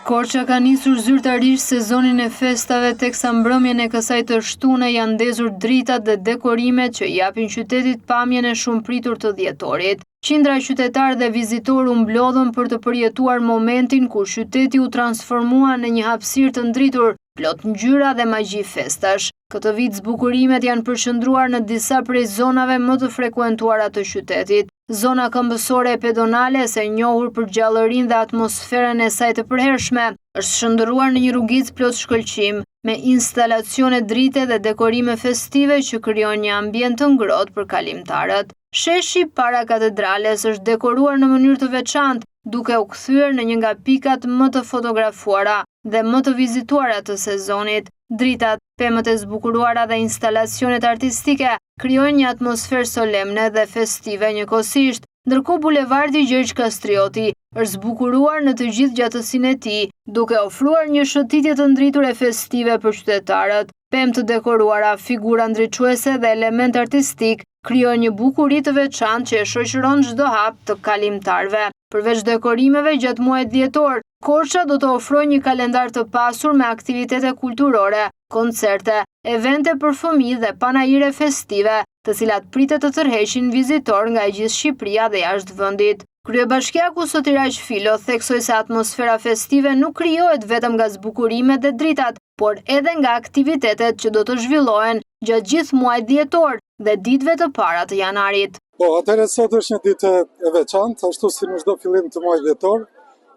Korça ka nisur zyrtarisht sezonin e festave teksa mbrëmjen e kësaj të shtunë janë ndezur dritat dhe dekorimet që japin qytetit pamjen e shumë pritur të dhjetorit. Qindra qytetar dhe vizitor u mblodhën për të përjetuar momentin kur qyteti u transformua në një hapësirë të ndritur, plot ngjyra dhe magji festash. Këtë vit zbukurimet janë përqendruar në disa prej zonave më të frekuentuara të qytetit. Zona këmbësore e pedonale, e njohur për gjallërinë dhe atmosferën e saj të përhershme, është shndërruar në një rrugicë plot shkëlqim, me instalacione drite dhe dekorime festive që krijojnë një ambient të ngrohtë për kalimtarët. Sheshi para katedrales është dekoruar në mënyrë të veçantë, duke u kthyer në një nga pikat më të fotografuara dhe më të vizituara të sezonit. Dritat, pemët e zbukuruara dhe instalacionet artistike krijojnë një atmosferë solemne dhe festive njëkohësisht, ndërkohë bulevardi Gjergj Kastrioti është zbukuruar në të gjithë gjatësinë e tij, duke ofruar një shëtitje të ndritur e festive për qytetarët. Pemë të dekoruara, figura ndriçuese dhe element artistik krijojnë një bukuri të veçantë që e shoqëron çdo hap të kalimtarëve. Përveç dekorimeve gjatë muajit dhjetor, Korça do të ofrojë një kalendar të pasur me aktivitete kulturore, koncerte, evente për fëmijë dhe panajire festive, të cilat pritet të tërheqin vizitor nga gjithë Shqipëria dhe jashtë vendit. Kryebashkiaku Sotiraq Filo theksoi se atmosfera festive nuk krijohet vetëm nga zbukurimet dhe dritat, por edhe nga aktivitetet që do të zhvillohen gjatë gjithë muajit dhjetor dhe ditëve të para të janarit. Atëherë sot është një ditë e veçantë, ashtu si në çdo fillim të muajit dhjetor,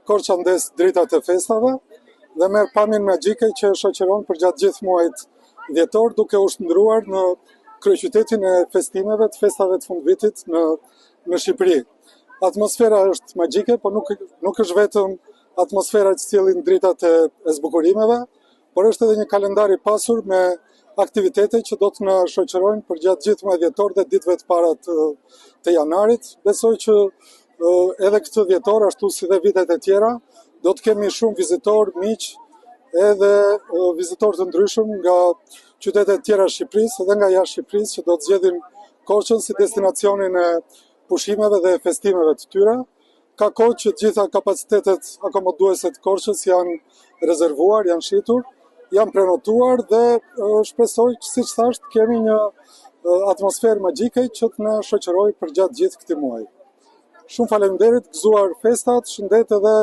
Korça ndes dritat e festave dhe merr pamjen magjike që shoqëron për gjatë gjithë muajit dhjetor, duke u shndruar në kryeqytetin e festimeve të festave të fundvitit në Shqipëri. Atmosfera është magjike, por nuk është vetëm atmosfera që sjellin dritat e zbukurimeve, por është edhe një kalendar i pasur me aktivitete që do të na shoqërojnë për gjatë gjithë muajit dhjetor dhe ditëve të para të janarit. Besoj që edhe këtë dhjetor, ashtu si dhe vitet e tjera, do të kemi shumë vizitor, miq, edhe vizitor të ndryshëm nga qytetet tjera Shqipërisë dhe nga jashtë Shqipërisë që do të zgjedhin Korçën si destinacionin e pushimeve dhe festimeve të tyre. Ka kohë që të gjitha kapacitetet akomoduese të Korçës janë rezervuar, janë shitur, janë prenotuar dhe shpresoj që, siç thash, kemi një atmosferë magjike që të na shoqërojë për gjatë gjithë këtij muaji. Shumë faleminderit, gëzuar festat, shëndet edhe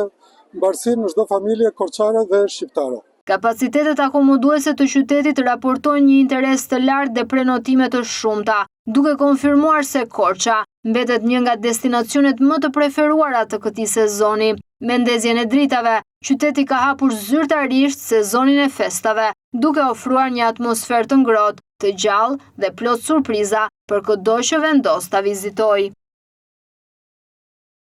mbarësi në çdo familje korçare dhe shqiptare. Kapacitetet akomoduese të qytetit raportojnë një interes të lartë dhe prenotime të shumta, duke konfirmuar se Korça mbetet një nga destinacionet më të preferuara të këtij sezoni. Me ndezjen e dritave, qyteti ka hapur zyrtarisht sezonin e festave, duke ofruar një atmosferë të ngrohtë, të gjallë dhe plot surpriza për çdo që vendos ta vizitojë.